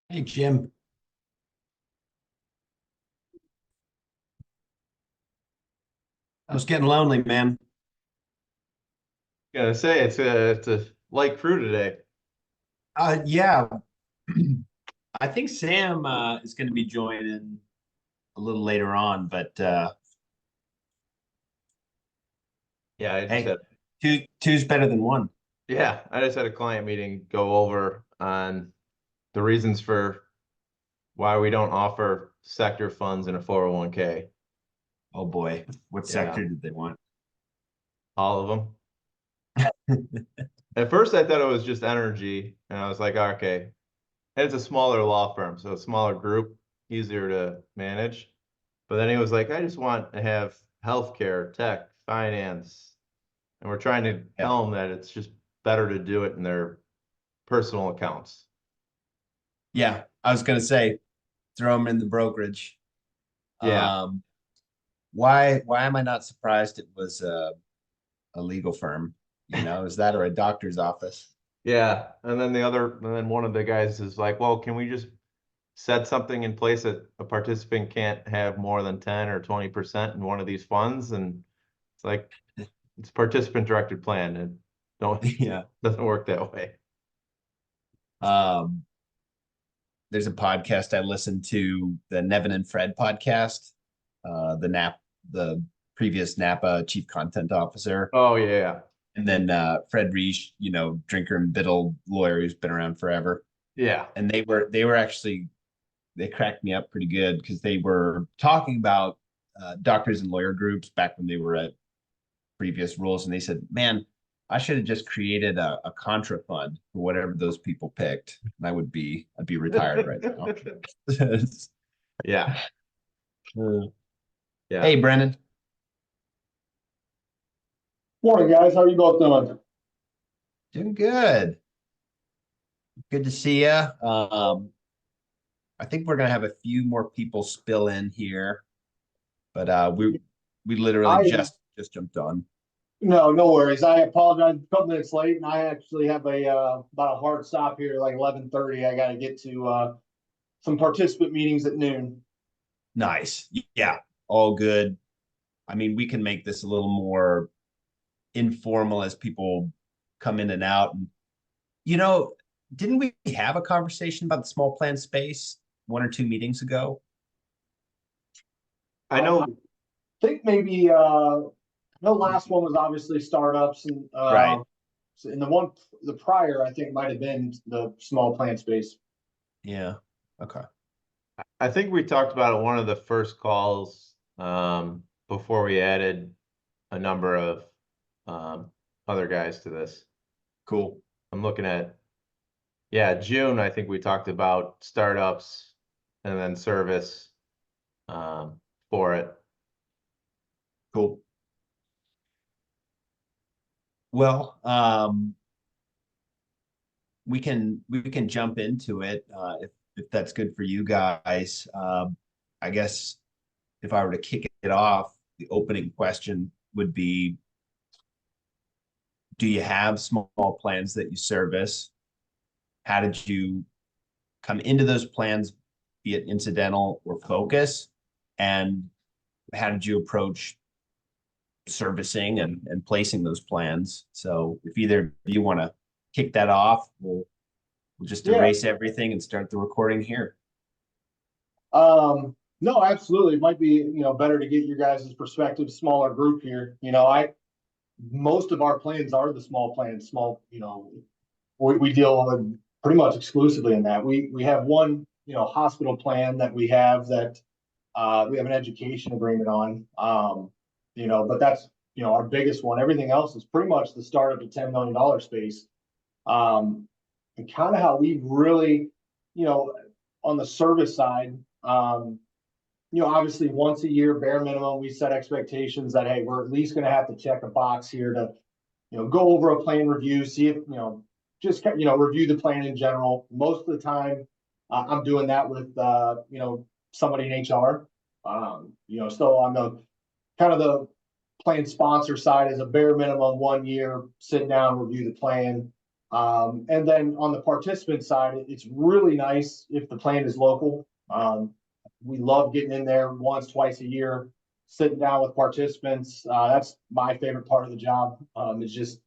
Hey, Jim. I was getting lonely, man. Gonna say it's a light crew today. Yeah, I think Sam is going to be joining a little later on, but Yeah, I just hey, had two's better than one. I just had a client meeting go over on the reasons for why we don't offer sector funds in a 401k. Oh boy, what Yeah, sector did they want? all of them. At first I thought it was just energy, and I was like, okay. And it's a smaller law firm, so a smaller group, easier to manage. But then he was like, I just want to have healthcare, tech, finance. And we're trying to Yeah, tell them that it's just better to do it in their personal accounts. yeah. I was going to say throw them in the brokerage. Yeah. Um, why am I not surprised it was a legal firm? Is that or a doctor's office? Yeah. And then one of the guys is like, well, can we just set something in place that a participant can't have more than 10 or 20% in one of these funds? And it's like, it's participant directed plan and don't, Yeah. doesn't work that way. Um, there's a podcast I listened to, the Nevin and Fred podcast. The previous Napa chief content officer, Oh, yeah. and then Fred Reich, drinker and biddle lawyer who's been around forever. Yeah. And they were actually they cracked me up pretty good because they were talking about doctors and lawyer groups back when they were at previous rules, and they said, "Man, I should have just created a contra fund for whatever those people picked, and I'd be retired right now." Yeah. Hey, Yeah. Brennan. Morning, guys. How are you both doing? Doing good. Good to see you. I think we're gonna have a few more people spill in here, but we literally I just jumped on. no worries. I apologize. A couple minutes late, and I actually have a about a hard stop here, like 11:30. I got to get to some participant meetings at noon. Nice. Yeah, all good. I mean, we can make this a little more informal as people come in and out. And you know, didn't we have a conversation about the small plan space one or two meetings ago? I I know. think maybe the last one was obviously startups, Right. and the prior I think might have been the small plant space. Yeah. Okay. I think we talked about it one of the first calls before we added a number of um, other guys to this. Cool. I'm looking at, yeah, June. I think we talked about startups and then service um, for it. Cool. Well, we can jump into it if that's good for you guys. I guess if I were to kick it off, the opening question would be, do you have small plans that you service? How did you come into those plans, be it incidental or focus? And how did you approach servicing and placing those plans? So if either of you want to kick that off, we'll just Yeah. erase everything and start the recording here. No, absolutely. It might be, better to get your guys' perspective, smaller group here. I most of our plans are the small plans, we deal with pretty much exclusively in that. We have one, hospital plan that we have an education agreement on. But that's, our biggest one. Everything else is pretty much the start of the $10 million space. Um, and kind of how we really, you know, on the service side, obviously once a year, bare minimum, we set expectations that, hey, we're at least going to have to check a box here to, go over a plan review, see if, just, review the plan in general. Most of the time, I'm doing that with, somebody in HR. So on the kind of the plan sponsor side is a bare minimum 1 year, sit down, review the plan. And then on the participant side, it's really nice if the plan is local. We love getting in there once, twice a year, sitting down with participants. That's my favorite part of the job. Is just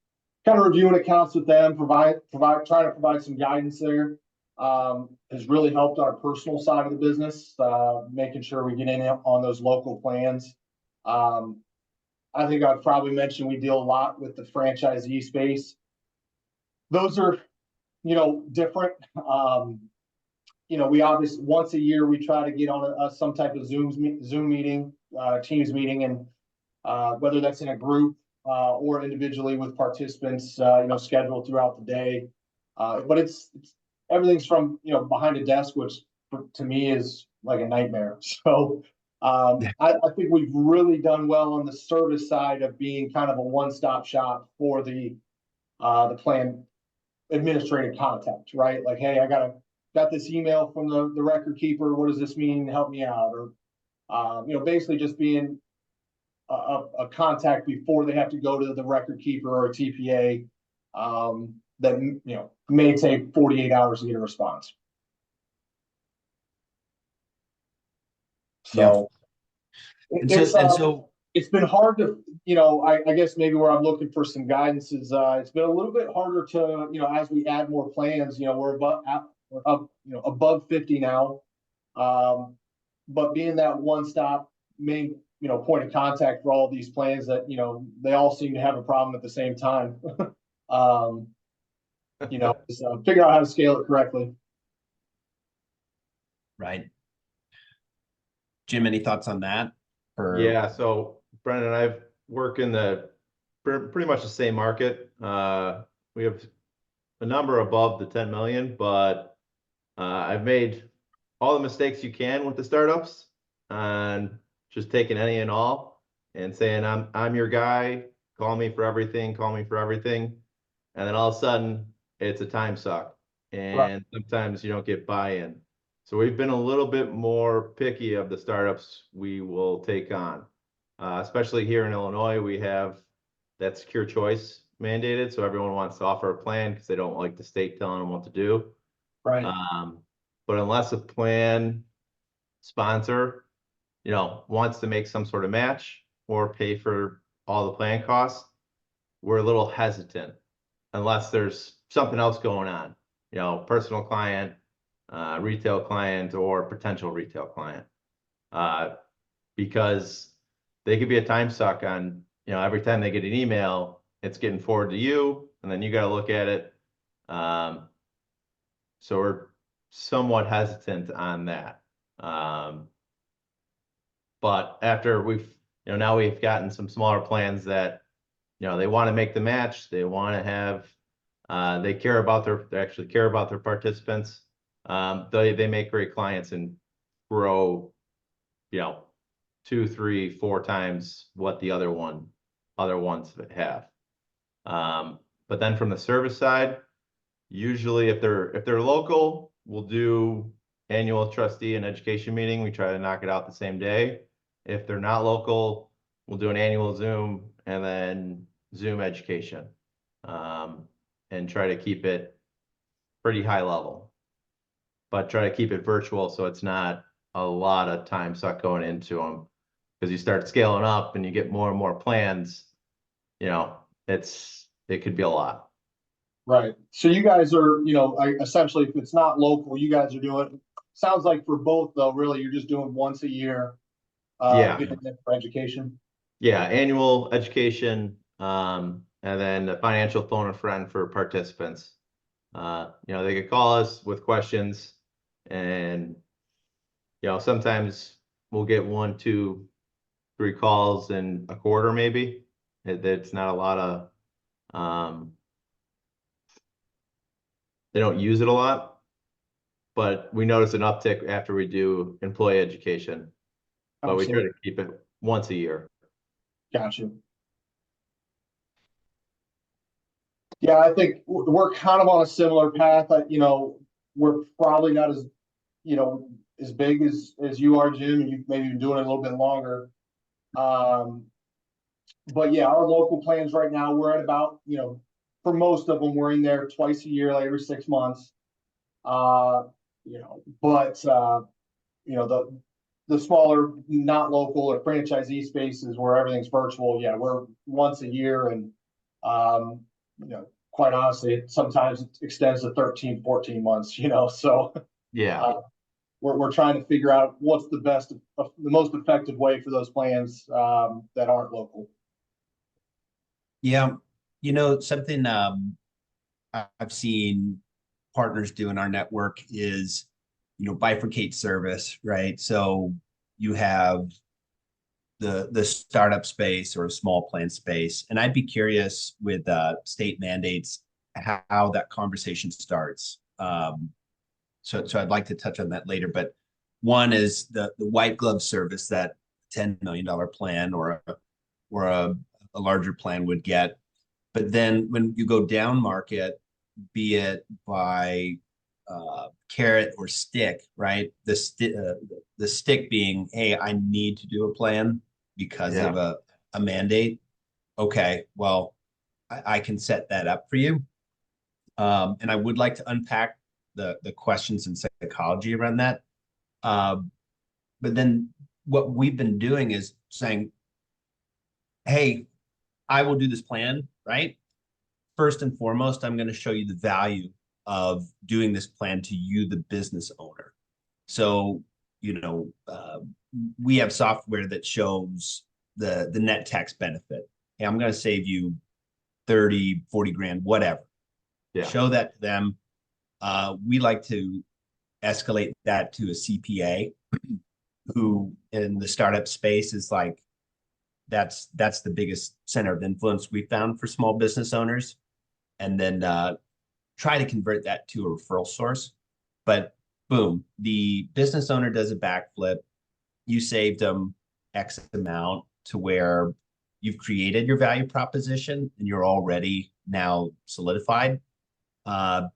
kind of reviewing accounts with them, trying to provide some guidance there. Has really helped our personal side of the business, making sure we get in on those local plans. I think I've probably mentioned we deal a lot with the franchisee space. Those are, different. We obviously once a year we try to get on some type of Zoom meeting, Teams meeting, and whether that's in a group or individually with participants, scheduled throughout the day. But it's everything's from behind a desk, which to me is like a nightmare. So I think we've really done well on the service side of being kind of a one-stop shop for the plan administrative contact, right? Like, hey, I got this email from the record keeper. What does this mean? Help me out. Or, basically just being a contact before they have to go to the record keeper or a TPA, that, may take 48 hours to get a response. So, it's been hard to, I guess maybe where I'm looking for some guidance is, it's been a little bit harder to, as we add more plans, we're above 50 now. But being that one-stop main, point of contact for all of these plans that, they all seem to have a problem at the same time. So figure out how to scale it correctly. Right. Jim, any thoughts on that? Yeah, so Brendan, I've worked in pretty much the same market. We have a number above the 10 million, but I've made all the mistakes you can with the startups and just taking any and all and saying, I'm your guy, call me for everything. And then all of a sudden it's a time suck. And sometimes you don't get buy-in. So we've been a little bit more picky of the startups we will take on. Especially here in Illinois, we have that secure choice mandated. So everyone wants to offer a plan because they don't like the state telling them what to do. Right. But unless a plan sponsor, wants to make some sort of match or pay for all the plan costs, we're a little hesitant unless there's something else going on, personal client, retail client, or potential retail client, because they could be a time suck on, every time they get an email, it's getting forwarded to you, and then you got to look at it. So we're somewhat hesitant on that. But after now we've gotten some smaller plans that, they want to make the match. They want to have, they actually care about their participants. They make great clients and grow, 2, 3, 4 times what the other ones have. But then from the service side, usually if they're local, we'll do annual trustee and education meeting. We try to knock it out the same day. If they're not local, we'll do an annual Zoom and then Zoom education, and try to keep it pretty high level, but try to keep it virtual so it's not a lot of time suck going into them, because you start scaling up and you get more and more plans, it could be a lot. Right. So you guys are, essentially, if it's not local, you guys are doing, sounds like for both though, really, you're just doing once a year. Getting them for education. Yeah, annual education, and then the financial phone a friend for participants. They could call us with questions, and sometimes we'll get 1, 2, 3 calls in a quarter, maybe. It's not a lot of, they don't use it a lot, but we notice an uptick after we do employee education. But we try to keep it once a year. Gotcha. Yeah, I think we're kind of on a similar path. We're probably not as, as big as you are, Jim, and you've maybe been doing it a little bit longer. But yeah, our local plans right now, we're at about, for most of them, we're in there twice a year, like every 6 months. But the smaller, not local or franchisee spaces where everything's virtual, yeah, we're once a year. And, quite honestly, sometimes it extends to 13, 14 months, so Yeah, we're trying to figure out what's the most effective way for those plans that aren't local. Yeah, something I've seen partners do in our network is, bifurcate service, right? So you have the startup space or a small plan space, and I'd be curious with state mandates how that conversation starts. So I'd like to touch on that later, but one is the white glove service that $10 million plan or a larger plan would get. But then when you go down market, be it by carrot or stick, right? The stick being, hey, I need to do a plan because of a mandate. Okay, well, I can set that up for you. And I would like to unpack the questions and psychology around that. But then what we've been doing is saying, hey, I will do this plan, right? First and foremost, I'm going to show you the value of doing this plan to you, the business owner. So, we have software that shows the net tax benefit. Hey, I'm going to save you 30, 40 grand, whatever. yeah, Show that to them. We like to escalate that to a CPA who in the startup space is like, that's the biggest center of influence we found for small business owners. And then try to convert that to a referral source. But boom, the business owner does a backflip. You saved them X amount to where you've created your value proposition and you're already now solidified.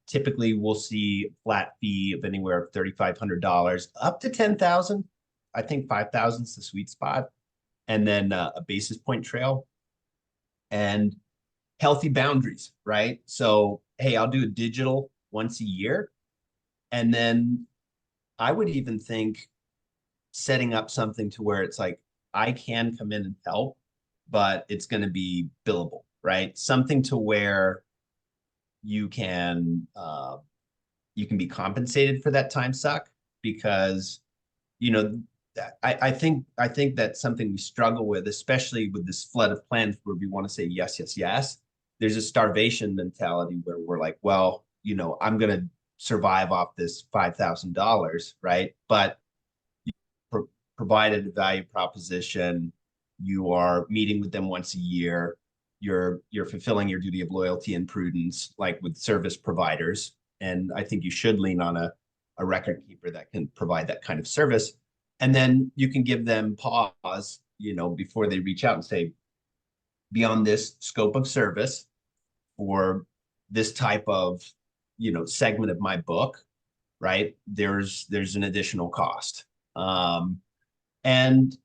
Typically, we'll see a flat fee of anywhere of $3,500 up to $10,000. I think 5,000 is the sweet spot, and then a basis point trail and healthy boundaries, right? So, hey, I'll do a digital once a year, and then I would even think setting up something to where it's like I can come in and help, but it's going to be billable, right? Something to where you can be compensated for that time suck because I think that's something we struggle with, especially with this flood of plans where we want to say yes, yes, yes. There's a starvation mentality where we're like, well, I'm going to survive off this $5,000, right? But provided a value proposition, you are meeting with them once a year, you're fulfilling your duty of loyalty and prudence, like with service providers. And I think you should lean on a record keeper that can provide that kind of service. And then you can give them pause, before they reach out and say, beyond this scope of service or this type of, segment of my book, right? There's an additional cost. And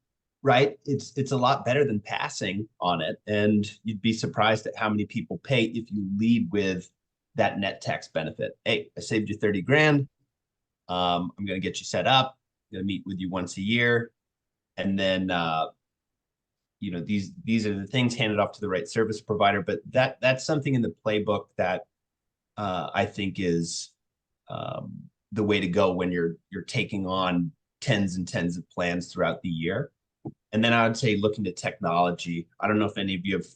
right, it's a lot better than passing on it. And you'd be surprised at how many people pay if you lead with that net tax benefit. Hey, I saved you 30 grand. I'm going to get you set up. I'm going to meet with you once a year. And then, these are the things handed off to the right service provider. But that's something in the playbook that I think is the way to go when you're taking on tens and tens of plans throughout the year. And then I would say look into technology. I don't know if any of you have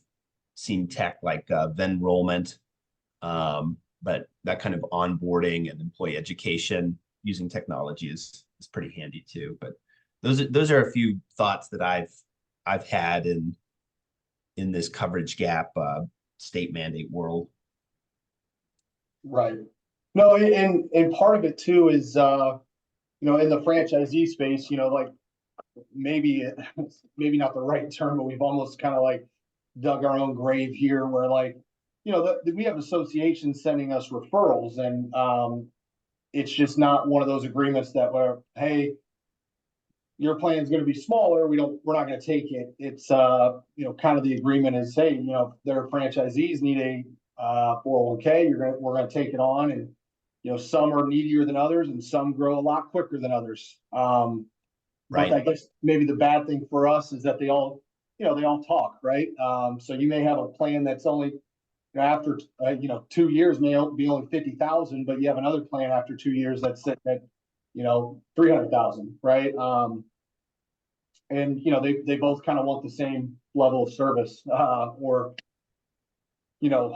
seen tech like Venrollment, but that kind of onboarding and employee education using technology is pretty handy too. But those are a few thoughts that I've had in this coverage gap state mandate world. Right. No, and part of it too is in the franchisee space, like maybe not the right term, but we've almost kind of like dug our own grave here where like, we have associations sending us referrals and it's just not one of those agreements that were, hey, your plan is going to be smaller. We're not going to take it. It's, kind of the agreement is, hey, their franchisees need a 401k, we're gonna take it on, and some are needier than others and some grow a lot quicker than others. But I Right. guess maybe the bad thing for us is that they all talk, right? So you may have a plan that's only after 2 years may be only 50,000, but you have another plan after 2 years that's sitting at 300,000, right? And they both kind of want the same level of service or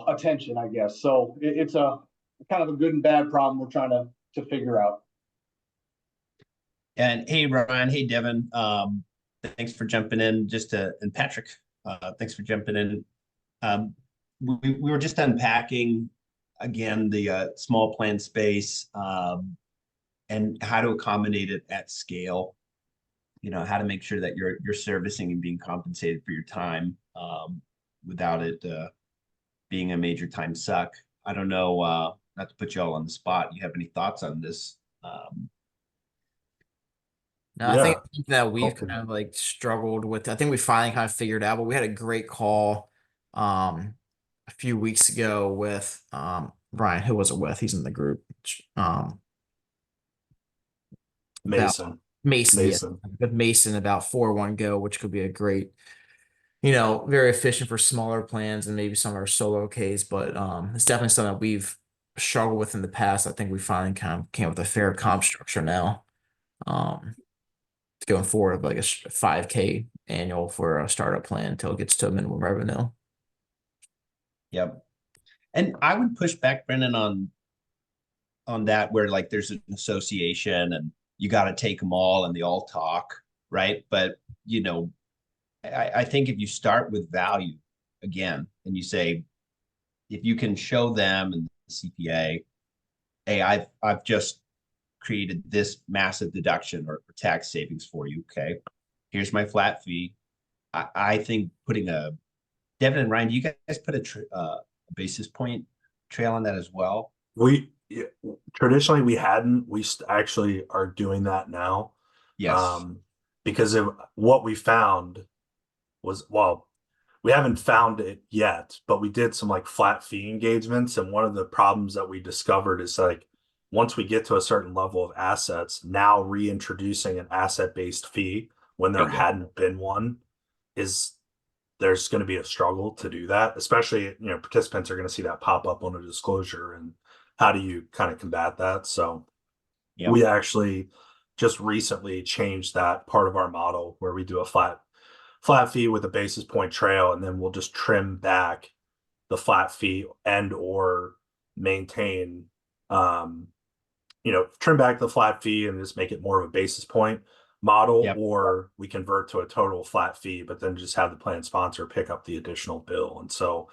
attention, I guess. So it's a kind of a good and bad problem we're trying to figure out. And hey, Ryan, hey, Devin, thanks for jumping in and Patrick, thanks for jumping in. We were just unpacking again, the small plan space, and how to accommodate it at scale. How to make sure that you're servicing and being compensated for your time, without it, being a major time suck. I don't know, not to put you all on the spot. You have any thoughts on this? No, I think Yeah. that we've Okay. kind of like struggled with. I think we finally kind of figured out, but we had a great call a few weeks ago with Ryan, who was it with? He's in the group. About Mason. Mason, yes, Mason. with Mason about 4-1 Go, which could be a great, very efficient for smaller plans and maybe some of our solo Ks, but it's definitely something that we've struggled with in the past. I think we finally kind of came up with a fair comp structure now. Going forward, like a 5K annual for a startup plan until it gets to a minimum revenue. Yep. And I would push back, Brendan, on that, where like there's an association and you got to take them all and they all talk, right? But I think if you start with value again, and you say, if you can show them and the CPA, hey, I've just created this massive deduction or tax savings for you. Okay, here's my flat fee. I think putting Devin and Ryan, do you guys put a basis point trail on that as well? Traditionally we hadn't. We actually are doing that now. Yes. Because of what we found was, well, we haven't found it yet, but we did some like flat fee engagements, and one of the problems that we discovered is like, once we get to a certain level of assets, now reintroducing an asset-based fee when there hadn't been one there's going to be a struggle to do that, especially, participants are going to see that pop up on a disclosure, and how do you kind of combat that? So we actually just recently changed that part of our model where we do a flat fee with a basis point trail, and then we'll just trim back the flat fee and or maintain, trim back the flat fee and just make it more of a basis point model, or we convert to a total flat fee, but then just have the plan sponsor pick up the additional bill. And so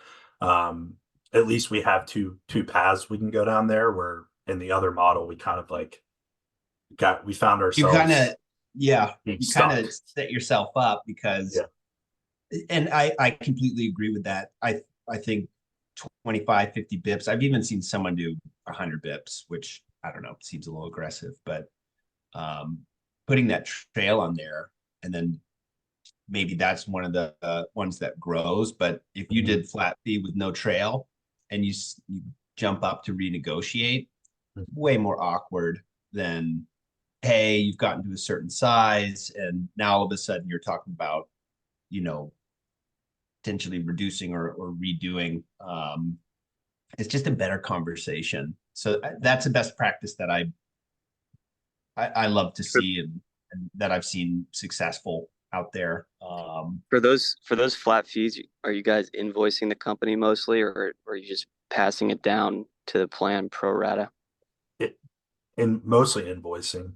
at least we have two paths we can go down there, where in the other model we kind of like we found ourselves you kind of set yourself up, because and I completely agree with that. I think 25, 50 bips. I've even seen someone do 100 bips, which I don't know, seems a little aggressive, but putting that trail on there, and then maybe that's one of the ones that grows. But if you did flat fee with no trail and you jump up to renegotiate, way more awkward than, hey, you've gotten to a certain size and now all of a sudden you're talking about, potentially reducing or redoing. It's just a better conversation. So that's the best practice that I love to see, and that I've seen successful out there. For those flat fees, are you guys invoicing the company mostly, or are you just passing it down to the plan pro rata? And mostly invoicing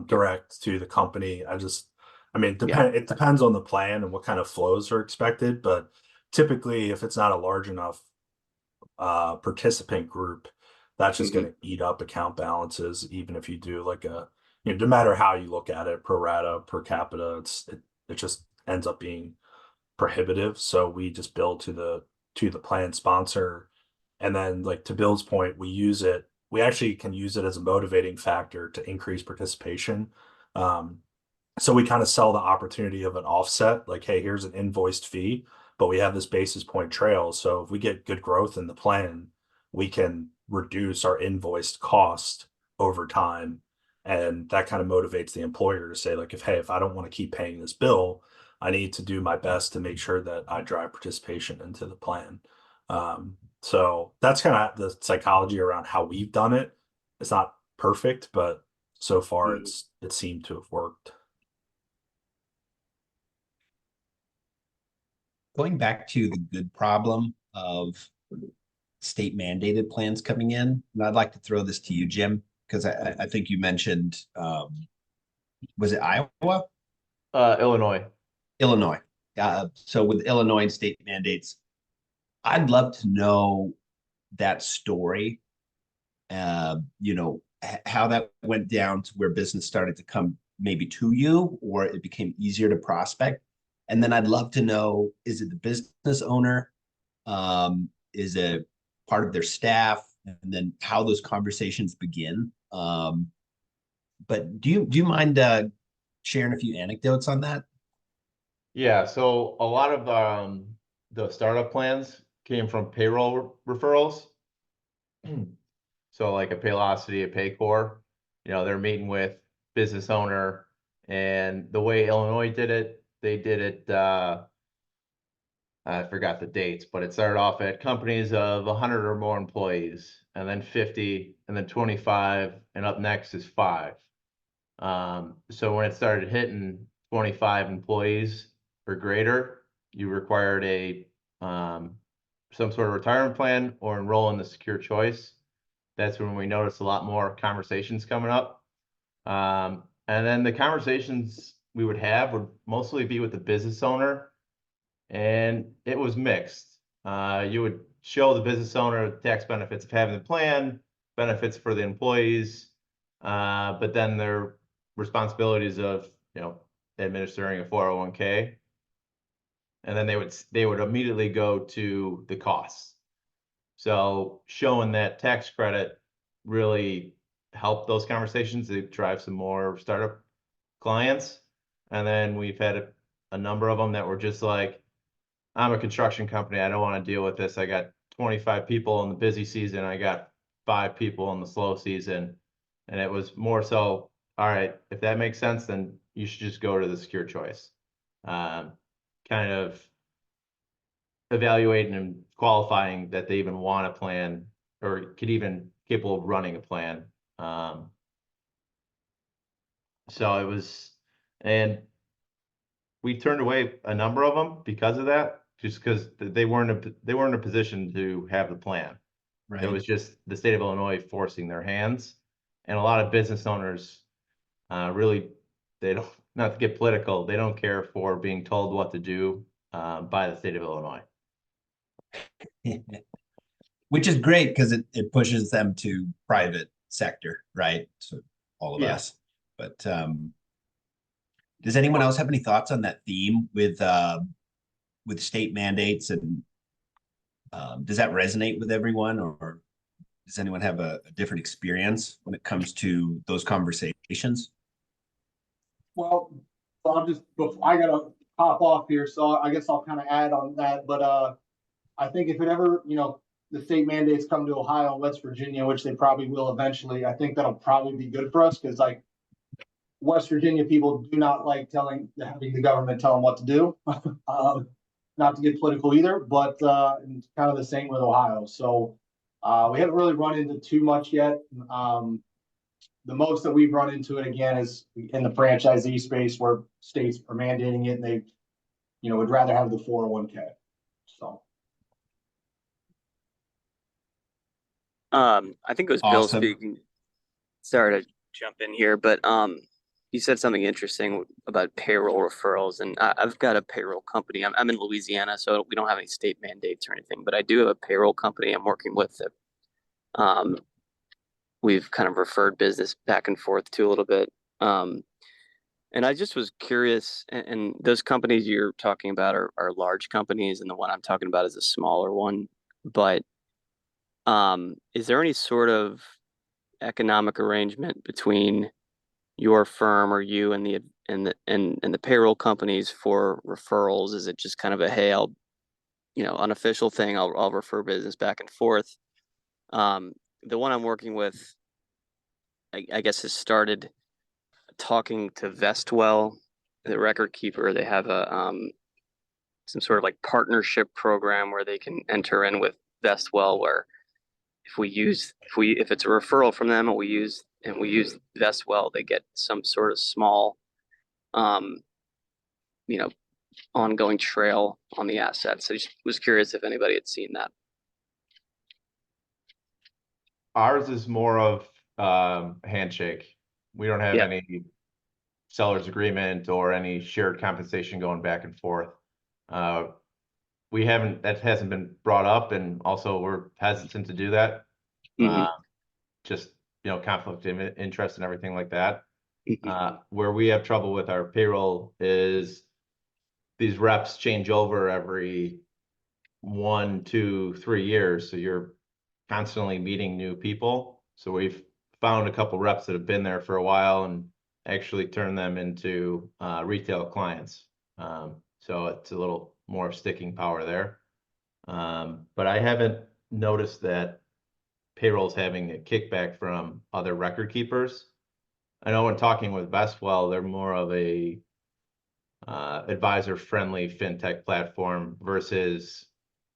direct to the company. It depends on the plan and what kind of flows are expected, but typically if it's not a large enough participant group, that's just going to eat up account balances. Even if you do like no matter how you look at it, pro rata, per capita, it just ends up being prohibitive. So we just bill to the plan sponsor, and then, like, to Bill's point, we actually can use it as a motivating factor to increase participation. So we kind of sell the opportunity of an offset, like, hey, here's an invoiced fee, but we have this basis point trail. So if we get good growth in the plan, we can reduce our invoiced cost over time. And that kind of motivates the employer to say, like, if I don't want to keep paying this bill, I need to do my best to make sure that I drive participation into the plan. So that's kind of the psychology around how we've done it. It's not perfect, but so far it seemed to have worked. Going back to the good problem of state mandated plans coming in, and I'd like to throw this to you, Jim, because I think you mentioned, was it Iowa? Illinois. Illinois. So with Illinois and state mandates, I'd love to know that story. How that went down to where business started to come maybe to you, or it became easier to prospect. And then I'd love to know, is it the business owner? Is it part of their staff? And then how those conversations begin. But do you mind sharing a few anecdotes on that? Yeah, so a lot of the startup plans came from payroll referrals. So like a Paylocity, a Paycor, they're meeting with business owner, and the way Illinois did it, they did it, I forgot the dates, but it started off at companies of 100 or more employees, and then 50, and then 25, and up next is 5. So when it started hitting 25 employees or greater, you required a some sort of retirement plan or enroll in the secure choice. That's when we noticed a lot more conversations coming up. And then the conversations we would have would mostly be with the business owner, and it was mixed. You would show the business owner the tax benefits of having the plan, benefits for the employees, but then their responsibilities of administering a 401k, and then they would immediately go to the costs. So showing that tax credit really helped those conversations to drive some more startup clients. And then we've had a number of them that were just like, I'm a construction company, I don't want to deal with this. I got 25 people in the busy season, I got 5 people in the slow season. And it was more so, all right, if that makes sense, then you should just go to the secure choice. Kind of evaluating and qualifying that they even want a plan or could even capable of running a plan. So it was, and we turned away a number of them because of that, just because they weren't in a position to have the plan. Right. It was just the state of Illinois forcing their hands, and a lot of business owners really, they don't, not to get political, they don't care for being told what to do by the state of Illinois. Which is great because it pushes them to private sector, right? So all of Yeah. us. But does anyone else have any thoughts on that theme with state mandates, and does that resonate with everyone, or does anyone have a different experience when it comes to those conversations? Well, I gotta hop off here, so I guess I'll kind of add on that, but I think if it ever, the state mandates come to Ohio and West Virginia, which they probably will eventually, I think that'll probably be good for us, because like West Virginia people do not like having the government tell them what to do. Not to get political either, but it's kind of the same with Ohio. So we haven't really run into too much yet. The most that we've run into it again is in the franchisee space, where states are mandating it and they, would rather have the 401k. So. I think it was Bill Awesome. speaking. Sorry to jump in here, but you said something interesting about payroll referrals, and I've got a payroll company. I'm in Louisiana, so we don't have any state mandates or anything, but I do have a payroll company I'm working with that we've kind of referred business back and forth to a little bit. And I just was curious, and those companies you're talking about are large companies, and the one I'm talking about is a smaller one. But is there any sort of economic arrangement between your firm or you and the payroll companies for referrals? Is it just kind of a, hey, unofficial thing, I'll refer business back and forth. The one I'm working with, I guess, has started talking to Vestwell, the record keeper. They have a some sort of like partnership program where they can enter in with Vestwell, where if it's a referral from them and we use Vestwell, they get some sort of small you know ongoing trail on the assets. So I just was curious if anybody had seen that. Ours is more of handshake. We don't have Yeah. any seller's agreement or any shared compensation going back and forth. That hasn't been brought up, and also we're hesitant to do that. Mhm. Just, conflict of interest and everything like that. Mhm. Where we have trouble with our payroll is these reps change over every 1, 2, 3 years. So you're constantly meeting new people. So we've found a couple reps that have been there for a while and actually turned them into retail clients. So it's a little more sticking power there. But I haven't noticed that payroll's having a kickback from other record keepers. I know when talking with Vestwell, they're more of a advisor-friendly fintech platform versus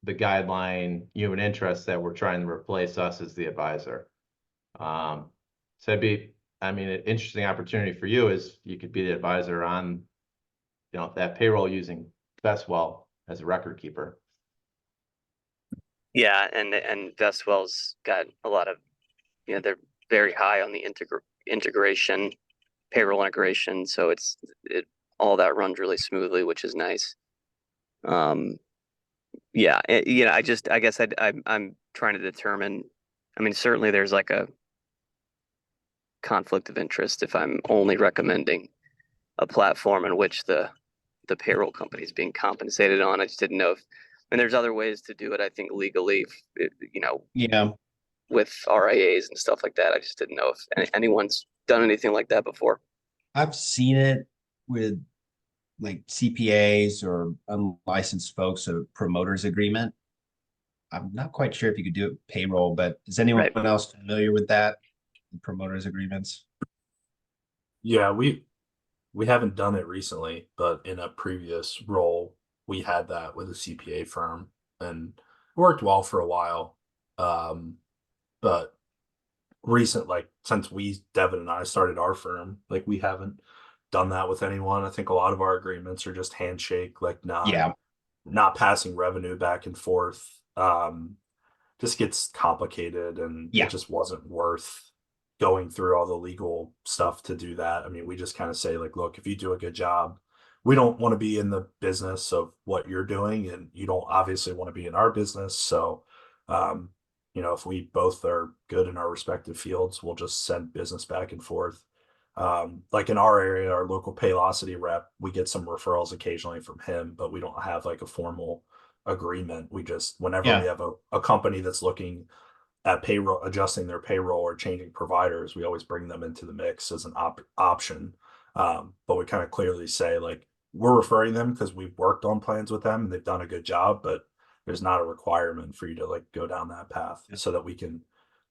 the guideline human interest that we're trying to replace us as the advisor. So it'd be, an interesting opportunity for you is you could be the advisor on, that payroll using Vestwell as a record keeper. Yeah, and Vestwell's got a lot of, they're very high on the integration, payroll integration, so all that runs really smoothly, which is nice. Yeah, I guess I'm trying to determine. Certainly there's like a conflict of interest if I'm only recommending a platform in which the payroll company is being compensated on. I just didn't know if, and there's other ways to do it. I think legally, Yeah, with RIAs and stuff like that. I just didn't know if anyone's done anything like that before. I've seen it with like CPAs or unlicensed folks, a promoters agreement. I'm not quite sure if you could do it with payroll, but is anyone Right. else familiar with that? The promoters agreements? Yeah, we haven't done it recently, but in a previous role, we had that with a CPA firm and it worked well for a while. But like since Devin and I started our firm, like we haven't done that with anyone. I think a lot of our agreements are just handshake, like Yeah, not passing revenue back and forth. Just gets complicated and Yeah. it just wasn't worth going through all the legal stuff to do that. We just kind of say like, look, if you do a good job, we don't want to be in the business of what you're doing and you don't obviously want to be in our business. So, if we both are good in our respective fields, we'll just send business back and forth. Like in our area, our local Paylocity rep, we get some referrals occasionally from him, but we don't have like a formal agreement. We just, whenever Yeah. we have a company that's looking at payroll, adjusting their payroll or changing providers, we always bring them into the mix as an option. But we kind of clearly say like, we're referring them because we've worked on plans with them and they've done a good job, but there's not a requirement for you to like go down that path so that we can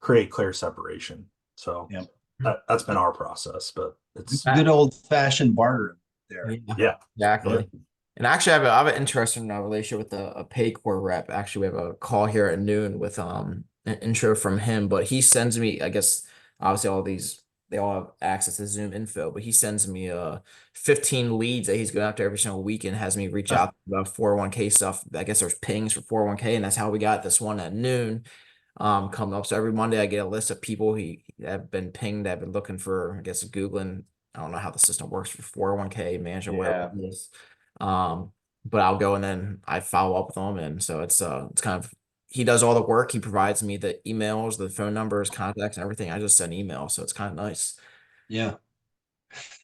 create clear separation. So Yeah. that's been our process, but it's good old fashioned barter there. yeah. Exactly. And actually, I have an interesting relationship with a Paycor rep. Actually, we have a call here at noon with an intro from him, but he sends me, I guess, obviously they all have access to Zoom info, but he sends me 15 leads that he's going after every single week and has me reach out about 401k stuff. I guess there's pings for 401k, and that's how we got this one at noon coming up. So every Monday I get a list of people he have been pinged, I've been looking for, I guess, Googling. I don't know how the system works for 401k management, whatever it is. But I'll go and then I follow up with them. And so it's kind of, he does all the work. He provides me the emails, the phone numbers, contacts, and everything. I just send emails. So it's kind of nice. Yeah.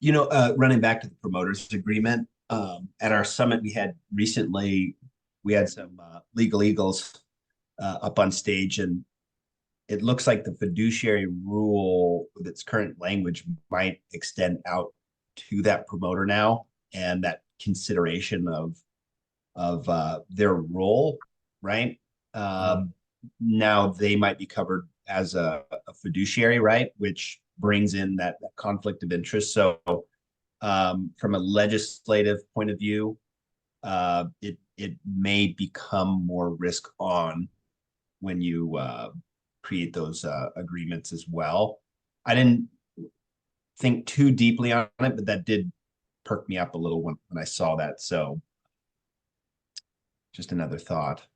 Running back to the promoters agreement, at our summit we had recently, we had some legal eagles up on stage, and it looks like the fiduciary rule with its current language might extend out to that promoter now, and that consideration of their role right? Now they might be covered as a fiduciary, right? Which brings in that conflict of interest. So from a legislative point of view, it may become more risk on when you create those agreements as well. I didn't think too deeply on it, but that did perk me up a little when I saw that. So just another thought.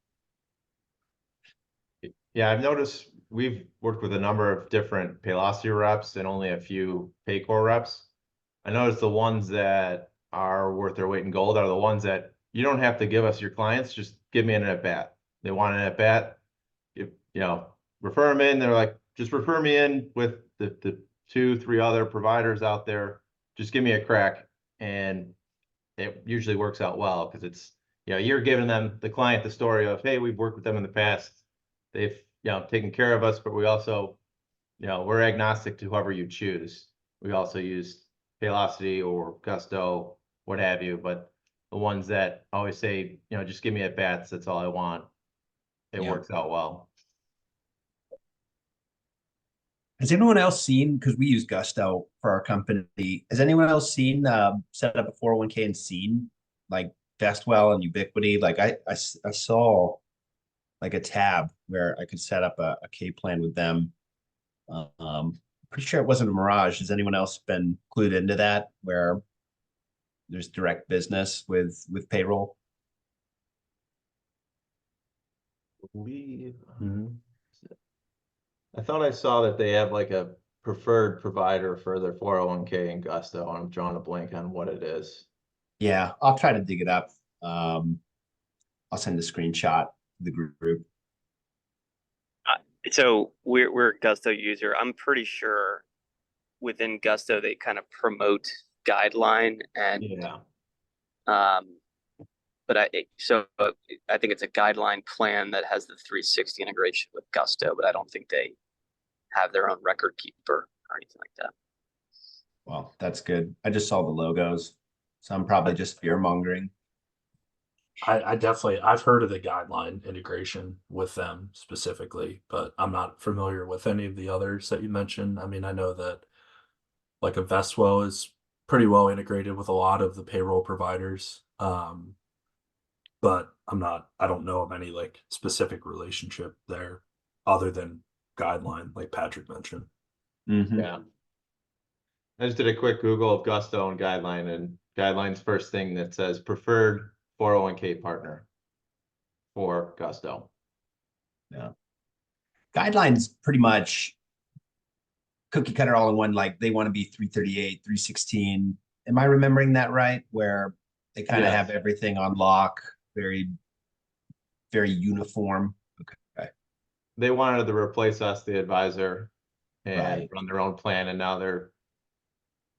Yeah, I've noticed we've worked with a number of different Paylocity reps and only a few Paycor reps. I noticed the ones that are worth their weight in gold are the ones that you don't have to give us your clients, just give me an at bat. They want an at bat, you know, refer them in. They're like, just refer me in with the 2-3 other providers out there. Just give me a crack, and it usually works out well because it's, you know, you're giving them, the client, the story of, hey, we've worked with them in the past. They've, you know, taken care of us, but we also, you know, we're agnostic to whoever you choose. We also use Paylocity or Gusto, what have you, but the ones that always say, you know, just give me at bats, that's all I want. It Yeah. works out well. Has anyone else seen, because we use Gusto for our company, has anyone else seen set up a 401k and seen like Vestwell and Ubiquity? Like I saw like a tab where I could set up a K plan with them. Pretty sure it wasn't a Mirage. Has anyone else been clued into that where there's direct business with payroll? I thought I saw that they have like a preferred provider for their 401k in Gusto, and I'm drawing a blank on what it is. Yeah, I'll try to dig it up. I'll send a screenshot to the group. So we're a Gusto user. I'm pretty sure within Gusto they kind of promote Guideline and Yeah. but I think it's a Guideline plan that has the 360 integration with Gusto, but I don't think they have their own record keeper or anything like that. Well, that's good. I just saw the logos, so I'm probably just fear mongering. I definitely, I've heard of the Guideline integration with them specifically, but I'm not familiar with any of the others that you mentioned. I mean, I know that like a Vestwell is pretty well integrated with a lot of the payroll providers. But I don't know of any like specific relationship there other than Guideline, like Patrick mentioned. Mhm. Yeah. I just did a quick Google of Gusto and Guideline, and Guideline's first thing that says preferred 401k partner for Gusto. Guidelines pretty much cookie cutter all in one. Like they want to be 338, 316. Am I remembering that right? Where they kind of Yes. have everything on lock, very, very uniform. Okay. They wanted to replace us, the advisor, and Right. run their own plan, and now they're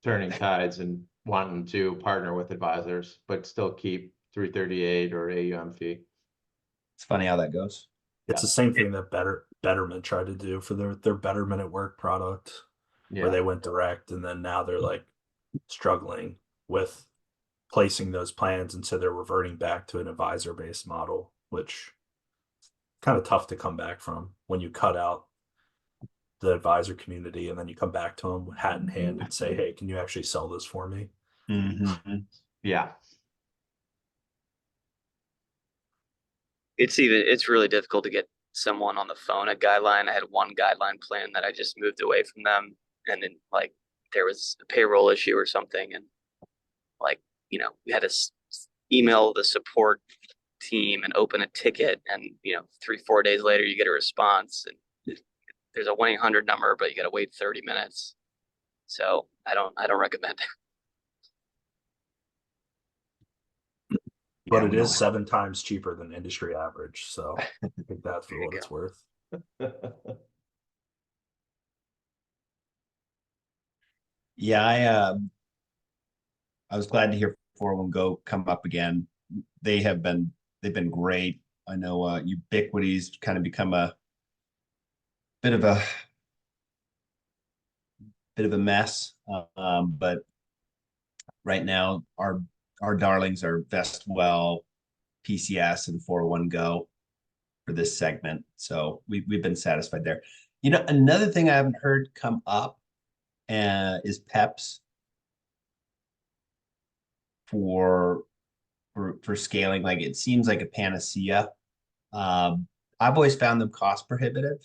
turning tides and wanting to partner with advisors, but still keep 338 or AUM fee. It's funny how that goes. It's the same thing that Betterment tried to do for their Betterment at Work product, where they went direct, and then now they're like struggling with placing those plans, and so they're reverting back to an advisor-based model, which kind of tough to come back from when you cut out the advisor community and then you come back to them hat in hand and say, hey, can you actually sell this for me? Mhm. Yeah. It's really difficult to get someone on the phone at Guideline. I had one Guideline plan that I just moved away from them, and then like there was a payroll issue or something, and like, you know, we had to email the support team and open a ticket, and you know, 3-4 days later you get a response, and there's a 1-800 number, but you got to wait 30 minutes. So I don't recommend it. But Yeah, it we is don't 7 times cheaper than industry average. So I think that's for There you what it's go. worth. Yeah, I was glad to hear 401 Go come up again. They've been great. I know Ubiquity's kind of become a bit of a mess. But right now our darlings are Vestwell, PCS, and 401 Go. for this segment. So we've been satisfied there. You know, another thing I haven't heard come up is PEPs for scaling. Like it seems like a panacea. I've always found them cost prohibitive.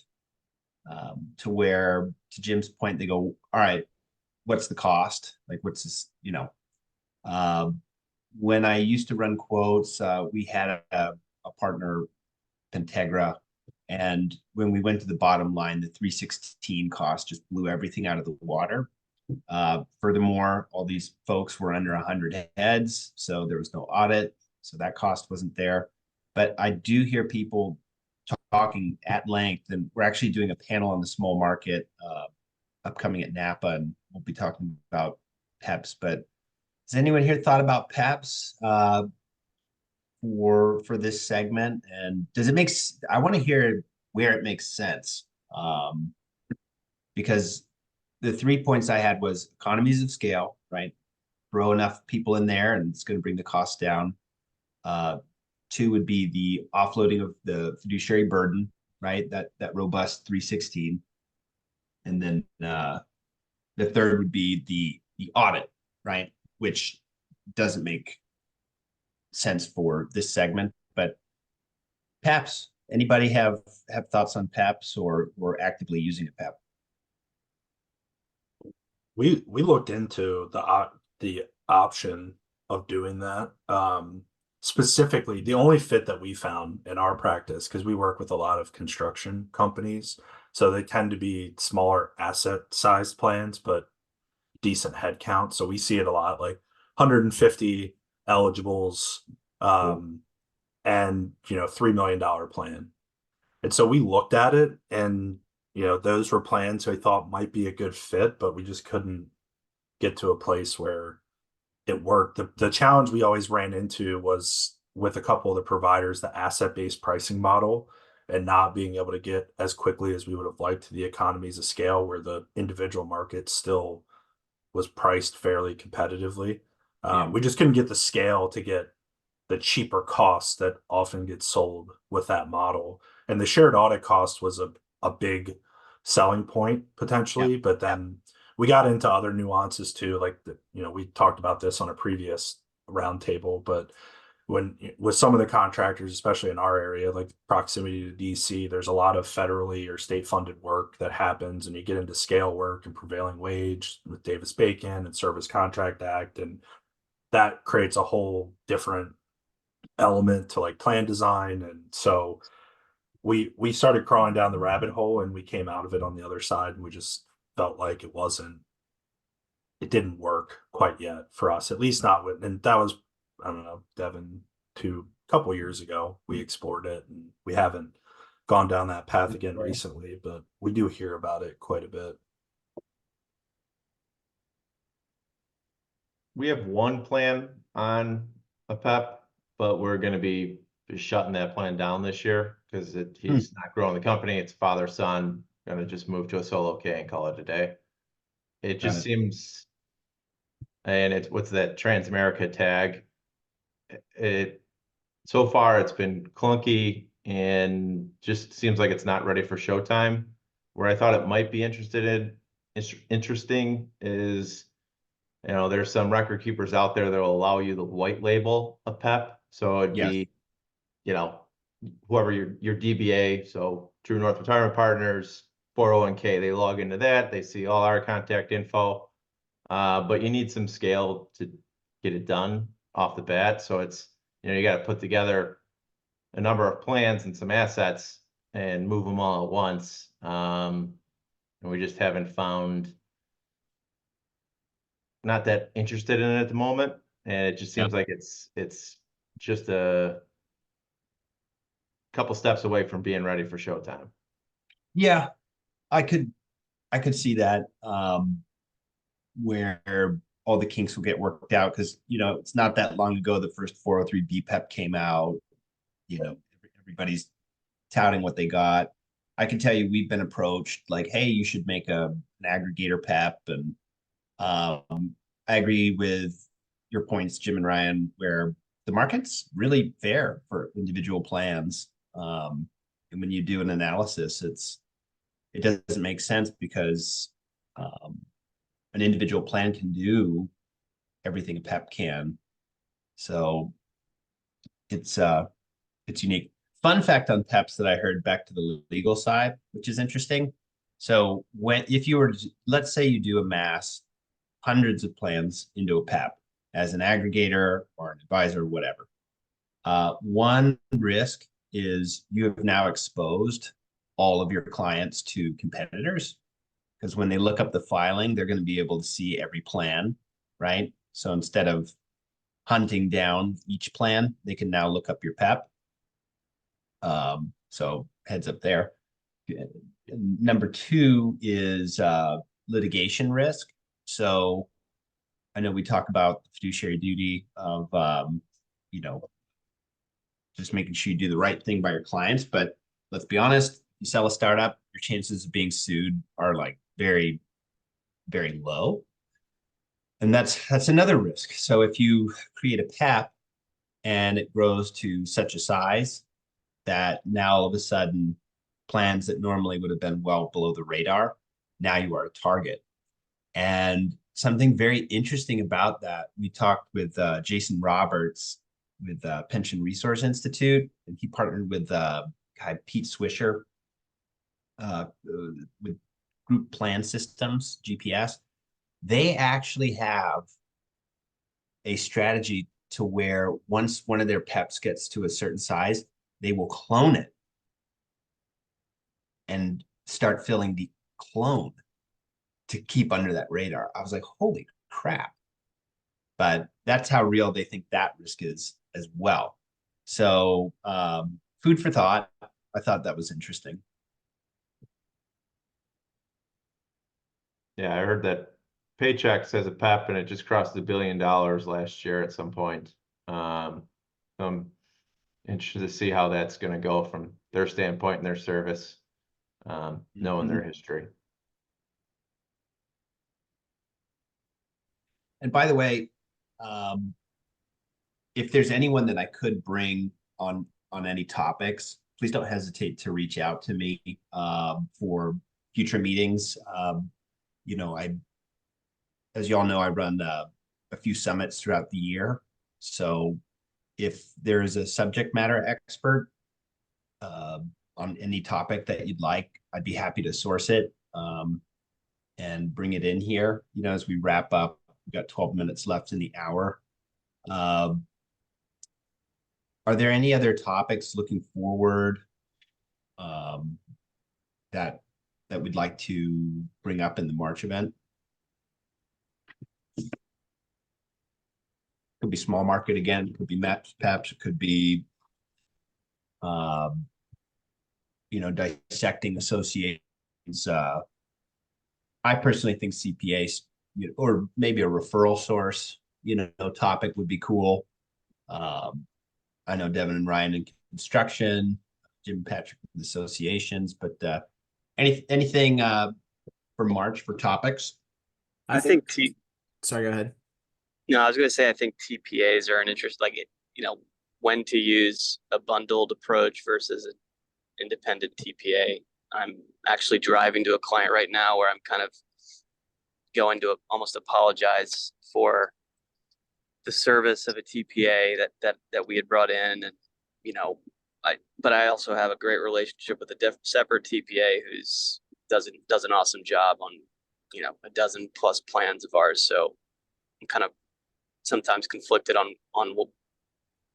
To where, to Jim's point, they go, all right, what's the cost? Like, what's this, you know? When I used to run quotes, we had a partner, Pentegra, and when we went to the bottom line, the 316 cost just blew everything out of the water. Furthermore, all these folks were under 100 heads, so there was no audit, so that cost wasn't there. But I do hear people talking at length, and we're actually doing a panel on the small market upcoming at Napa, and we'll be talking about PEPs. But has anyone here thought about PEPs for this segment? And does it make? I want to hear where it makes sense, because the 3 points I had was economies of scale, right? Throw enough people in there, and it's going to bring the cost down. 2 would be the offloading of the fiduciary burden, right? That robust 316. And then the 3rd would be the audit, right? Which doesn't make sense for this segment. But PEPs, anybody have thoughts on PEPs or actively using a PEP? We looked into the option of doing that. Specifically, the only fit that we found in our practice, because we work with a lot of construction companies, so they tend to be smaller asset sized plans, but decent head count. So we see it a lot, like 150 eligibles, and $3 million plan. And so we looked at it, and those were plans I thought might be a good fit, but we just couldn't get to a place where it worked. The challenge we always ran into was with a couple of the providers, the asset-based pricing model, and not being able to get as quickly as we would have liked to the economies of scale, where the individual market still was priced fairly competitively. We just couldn't get the scale to get the cheaper costs that often get sold with that model. And the shared audit cost was a big selling point potentially, but then we got into other nuances too, like we talked about this on a previous roundtable, but with some of the contractors, especially in our area, like proximity to DC, there's a lot of federally or state funded work that happens, and you get into scale work and prevailing wage with Davis-Bacon and Service Contract Act, and that creates a whole different element to like plan design. And so we started crawling down the rabbit hole, and we came out of it on the other side, and we just felt like it didn't work quite yet for us, at least not with, and that was, I don't know, Devin, a couple years ago, we explored it, and we haven't gone down that path again recently, but we do hear about it quite a bit. We have one plan on a PEP, but we're going to be shutting that plan down this year because he's not growing the company. It's father, son, going to just move to a solo K and call it a day. It just seems, and it's what's that Transamerica tag. So far it's been clunky and just seems like it's not ready for showtime. Where I thought it might be interesting is, there's some record keepers out there that will allow you the white label a PEP. So it'd be, whoever your DBA, so True North Retirement Partners, 401k, they log into that, they see all our contact info. But you need some scale to get it done off the bat. So it's, you got to put together a number of plans and some assets and move them all at once. And we just haven't found, not that interested in it at the moment. And it just seems like it's just a couple steps away from being ready for showtime. Yeah, I could see that, where all the kinks will get worked out, because it's not that long ago the first 403 BPEP came out. Everybody's touting what they got. I can tell you we've been approached like, hey, you should make an aggregator PEP, and I agree with your points, Jim and Ryan, where the market's really fair for individual plans. And when you do an analysis, it doesn't make sense because an individual plan can do everything a PEP can. So it's unique. Fun fact on PEPs that I heard back to the legal side, which is interesting. So if you were, let's say you do amass hundreds of plans into a PEP as an aggregator or an advisor or whatever. One risk is you have now exposed all of your clients to competitors, because when they look up the filing, they're going to be able to see every plan, right? So instead of hunting down each plan, they can now look up your PEP. So heads up there. Number two is litigation risk. So I know we talk about the fiduciary duty of, just making sure you do the right thing by your clients. But let's be honest, you sell a startup, your chances of being sued are like very, very low. And that's another risk. So if you create a PEP and it grows to such a size that now all of a sudden plans that normally would have been well below the radar, now you are a target. And something very interesting about that, we talked with Jason Roberts with Pension Resource Institute, and he partnered with guy Pete Swisher with Group Plan Systems, GPS. They actually have a strategy to where once one of their PEPs gets to a certain size, they will clone it and start filling the clone to keep under that radar. I was like, holy crap. But that's how real they think that risk is as well. So food for thought. I thought that was interesting. Yeah, I heard that Paychex has a PEP and it just crossed $1 billion last year at some point. So I'm interested to see how that's going to go from their standpoint and their service, knowing their history. And by the way, if there's anyone that I could bring on any topics, please don't hesitate to reach out to me for future meetings. As y'all know, I run a few summits throughout the year. So if there is a subject matter expert on any topic that you'd like, I'd be happy to source it and bring it in here. As we wrap up, we've got 12 minutes left in the hour. Are there any other topics looking forward that we'd like to bring up in the March event? Could be small market again, could be MEPs, PEPs, it could be dissecting associations. I personally think CPAs, or maybe a referral source, topic would be cool. I know Devin and Ryan in construction, Jim and Patrick in associations, but anything for March for topics? I think Sorry, go ahead. No, I was going to say, I think TPAs are an interest, when to use a bundled approach versus an independent TPA. I'm actually driving to a client right now where I'm kind of going to almost apologize for the service of a TPA that we had brought in. And, but I also have a great relationship with a separate TPA who's does an awesome job on, a dozen plus plans of ours. So I'm kind of sometimes conflicted on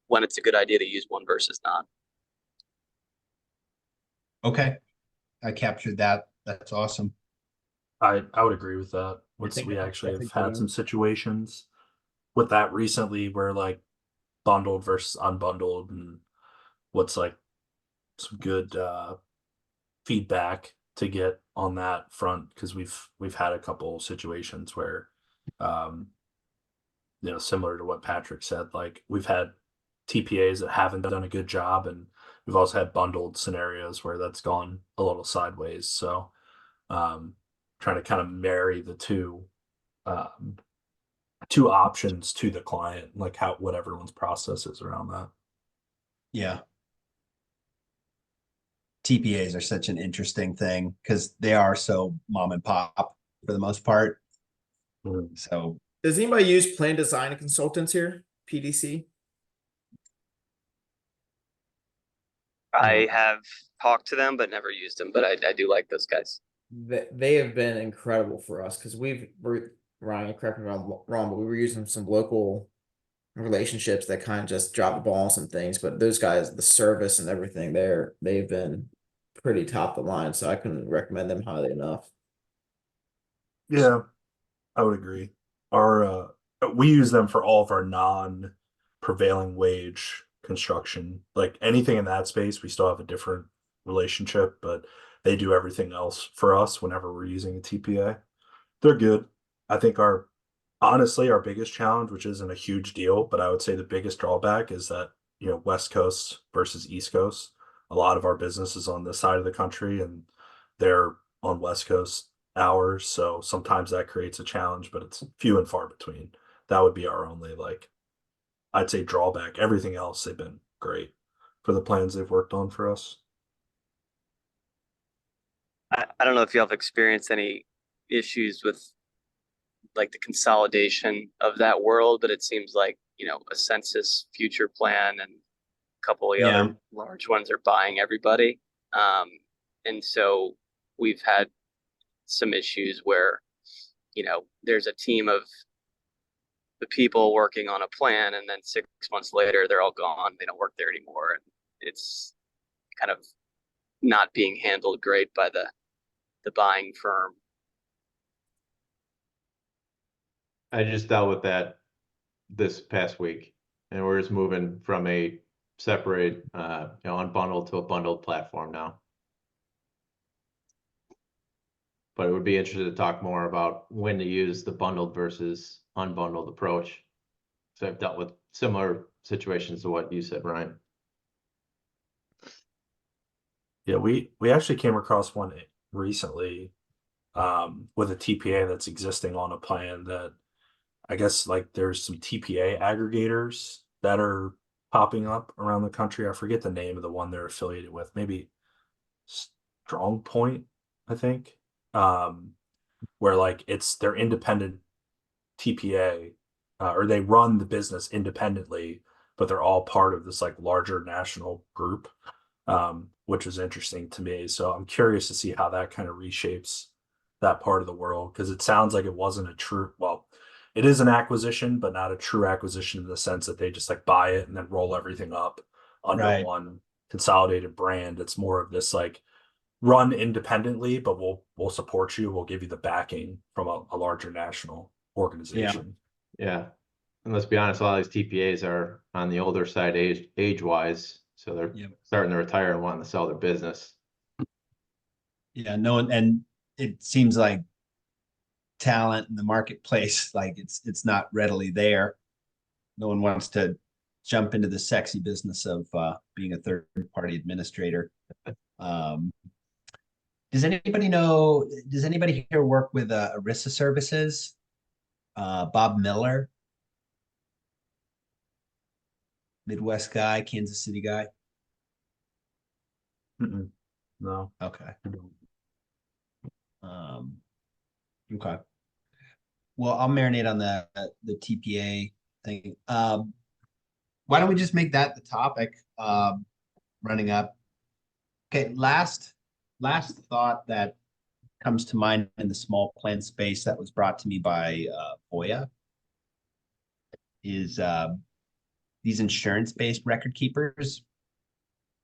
when it's a good idea to use one versus not. Okay, I captured that. That's awesome. I would agree with that. We actually have had some situations with that recently where like bundled versus unbundled, and what's like some good feedback to get on that front, because we've had a couple situations where similar to what Patrick said, like we've had TPAs that haven't done a good job, and we've also had bundled scenarios where that's gone a little sideways. So trying to kind of marry the two options to the client, like what everyone's process is around that. Yeah. TPAs are such an interesting thing because they are so mom and pop for the most part. Mhm. So Does anybody use plan design consultants here? PDC? I have talked to them, but never used them, but I do like those guys. They have been incredible for us because Ryan, correct me if I'm wrong, but we were using some local relationships that kind of just dropped the ball on some things. But those guys, the service and everything there, they've been pretty top of the line. So I couldn't recommend them highly enough. Yeah, I would agree. Our we use them for all of our non prevailing wage construction. Like anything in that space, we still have a different relationship, but they do everything else for us whenever we're using a TPA. They're good. I think honestly, our biggest challenge, which isn't a huge deal, but I would say the biggest drawback is that, West Coast versus East Coast. A lot of our business is on this side of the country and they're on West Coast hours. So sometimes that creates a challenge, but it's few and far between. That would be our only, like, I'd say drawback. Everything else, they've been great for the plans they've worked on for us. I don't know if you have experienced any issues with like the consolidation of that world, but it seems like, a census future plan and a couple of the Yeah. other large ones are buying everybody. And so we've had some issues where, there's a team of the people working on a plan, and then 6 months later, they're all gone. They don't work there anymore. And it's kind of not being handled great by the buying firm. I just dealt with that this past week, and we're just moving from a separate, unbundled to a bundled platform now. But it would be interesting to talk more about when to use the bundled versus unbundled approach. So I've dealt with similar situations to what you said, Ryan. Yeah, we actually came across one recently with a TPA that's existing on a plan that I guess like there's some TPA aggregators that are popping up around the country. I forget the name of the one they're affiliated with. Maybe Strong Point, I think. Where like they're independent TPA, or they run the business independently, but they're all part of this like larger national group, which is interesting to me. So I'm curious to see how that kind of reshapes that part of the world because it sounds like it wasn't a true, well, it is an acquisition, but not a true acquisition in the sense that they just like buy it and then roll everything up under Right. one consolidated brand. It's more of this like run independently, but we'll support you. We'll give you the backing from a larger national organization. Yeah. And let's be honest, a lot of these TPAs are on the older side age wise. So they're Yep. starting to retire and wanting to sell their business. Yeah, no one, and it seems like talent in the marketplace, like it's not readily there. No one wants to jump into the sexy business of being a third party administrator. Does anybody here work with ERISA services? Bob Miller, Midwest guy, Kansas City guy. Mm-mm. No. Okay. Okay. Well, I'll marinate on the TPA thing. Why don't we just make that the topic? Running up. Okay, last thought that comes to mind in the small plan space that was brought to me by Voya is these insurance-based record keepers.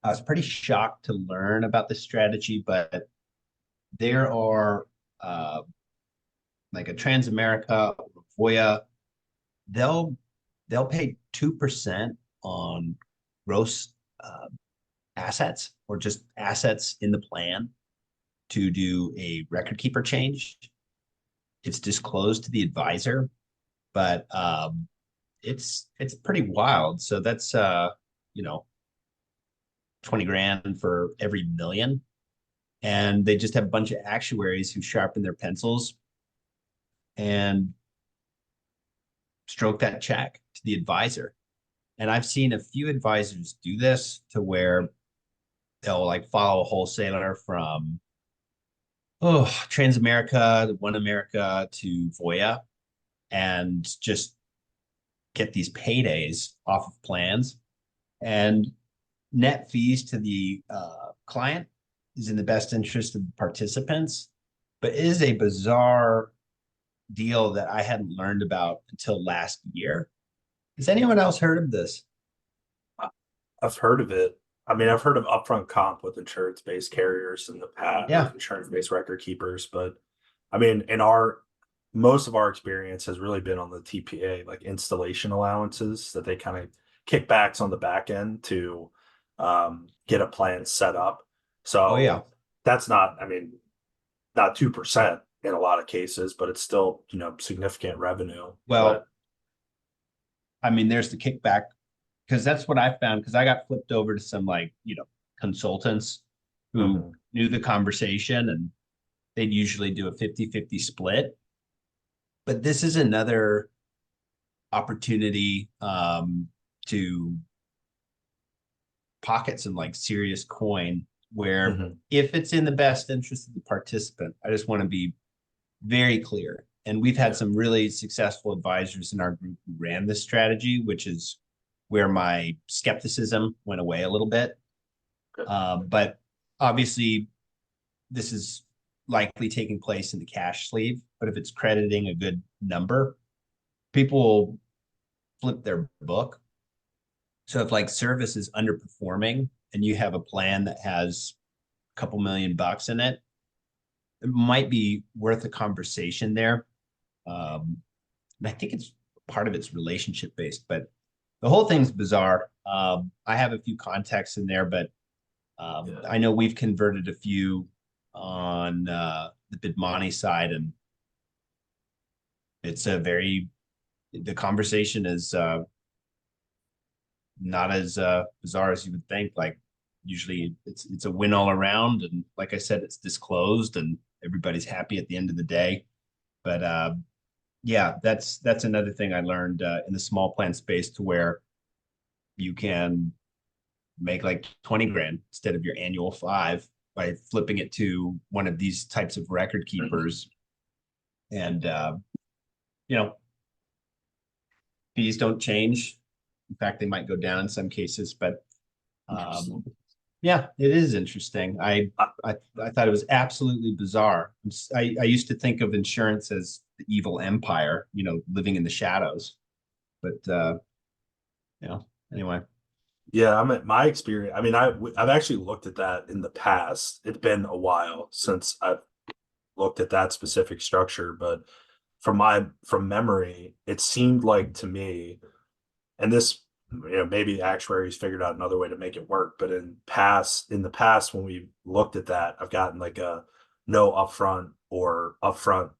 I was pretty shocked to learn about this strategy, but there are like a Transamerica, Voya, they'll pay 2% on gross assets or just assets in the plan to do a record keeper change. It's disclosed to the advisor, but it's pretty wild. So that's 20 grand for every million. And they just have a bunch of actuaries who sharpen their pencils and stroke that check to the advisor. And I've seen a few advisors do this to where they'll like follow a wholesaler from Transamerica, One America to Voya, and just get these paydays off of plans. And net fees to the client is in the best interest of the participants, but it is a bizarre deal that I hadn't learned about until last year. Has anyone else heard of this? I've heard of it. I mean, I've heard of upfront comp with insurance-based carriers in the past, Yeah. insurance-based record keepers, but I mean, most of our experience has really been on the TPA, like installation allowances that they kind of kickbacks on the back end to get a plan set up. So Oh, yeah. that's not, I mean, not 2% in a lot of cases, but it's still, significant revenue. Well, I mean, there's the kickback because that's what I found because I got flipped over to some consultants who Mhm. knew the conversation, and they'd usually do a 50-50 split. But this is another opportunity to pocket some serious coin where Mhm. if it's in the best interest of the participant, I just want to be very clear. And we've had some really successful advisors in our group who ran this strategy, which is where my skepticism went away a little bit. Good. But obviously, this is likely taking place in the cash sleeve. But if it's crediting a good number, people will flip their book. So if service is underperforming and you have a plan that has a couple $1,000,000 in it, it might be worth a conversation there. And I think it's part of it's relationship based, but the whole thing's bizarre. I have a few contacts in there, but Yeah. I know we've converted a few on the Bidmani side, and it's the conversation is not as bizarre as you would think. Like usually it's a win all around, and like I said, it's disclosed and everybody's happy at the end of the day. But yeah, that's another thing I learned in the small plan space, to where you can make like 20 grand instead of your annual 5 by flipping it to one of these types of record keepers. And fees don't change. In fact, they might go down in some cases, but yeah, it is interesting. I thought it was absolutely bizarre. I used to think of insurance as the evil empire, living in the shadows. But anyway. Yeah, I'm at my experience. I mean, I've actually looked at that in the past. It's been a while since I've looked at that specific structure, but from memory, it seemed like to me, and this, maybe actuaries figured out another way to make it work, but in the past when we looked at that, I've gotten like a no upfront or upfront,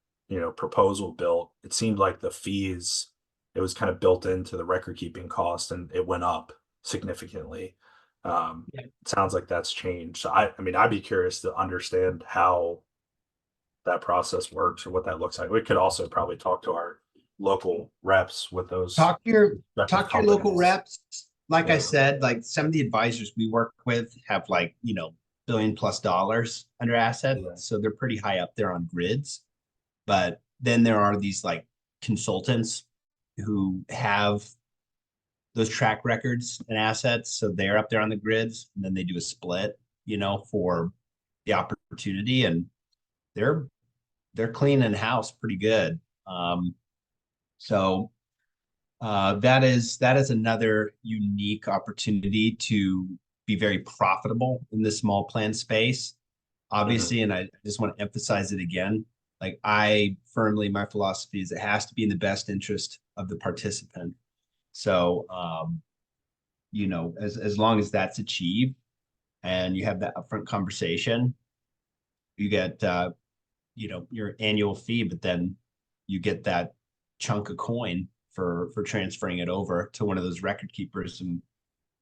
proposal built. It seemed like the fees, it was kind of built into the record keeping cost, and it went up significantly. It sounds like that's changed. So I mean, I'd be curious to understand how that process works or what that looks like. We could also probably talk to our local reps with those Talk to your respective local companies. reps. Like I Yeah. said, some of the advisors we work with have $1 billion+ under assets. Yeah. So they're pretty high up there on grids. But then there are these consultants who have those track records and assets. So they're up there on the grids, and then they do a split, for the opportunity, and they're cleaning house pretty good. So that is another unique opportunity to be very profitable in the small plan space. Obviously, and I just want to emphasize it again. My philosophy is it has to be in the best interest of the participant. So, as long as that's achieved and you have that upfront conversation, you get, your annual fee, but then you get that chunk of coin for transferring it over to one of those record keepers. And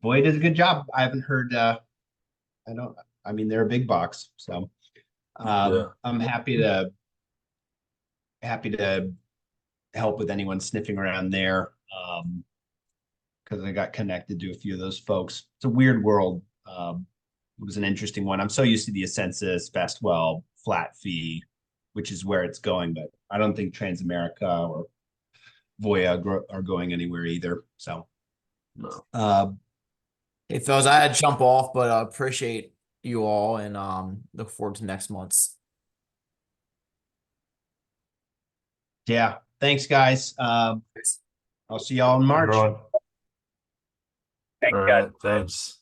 boy, it does a good job. I haven't heard, they're a big box. So, Yeah. I'm happy to help with anyone sniffing around there. Because I got connected to a few of those folks. It's a weird world. was an interesting one. I'm so used to the Ascensus, Bestwell, flat fee, which is where it's going, but I don't think Transamerica or Voya are going anywhere either. So, No. Hey, fellas, I had to jump off, but I appreciate you all and look forward to next month's. yeah, thanks, guys. I'll see y'all in March. Everyone. All right, thanks.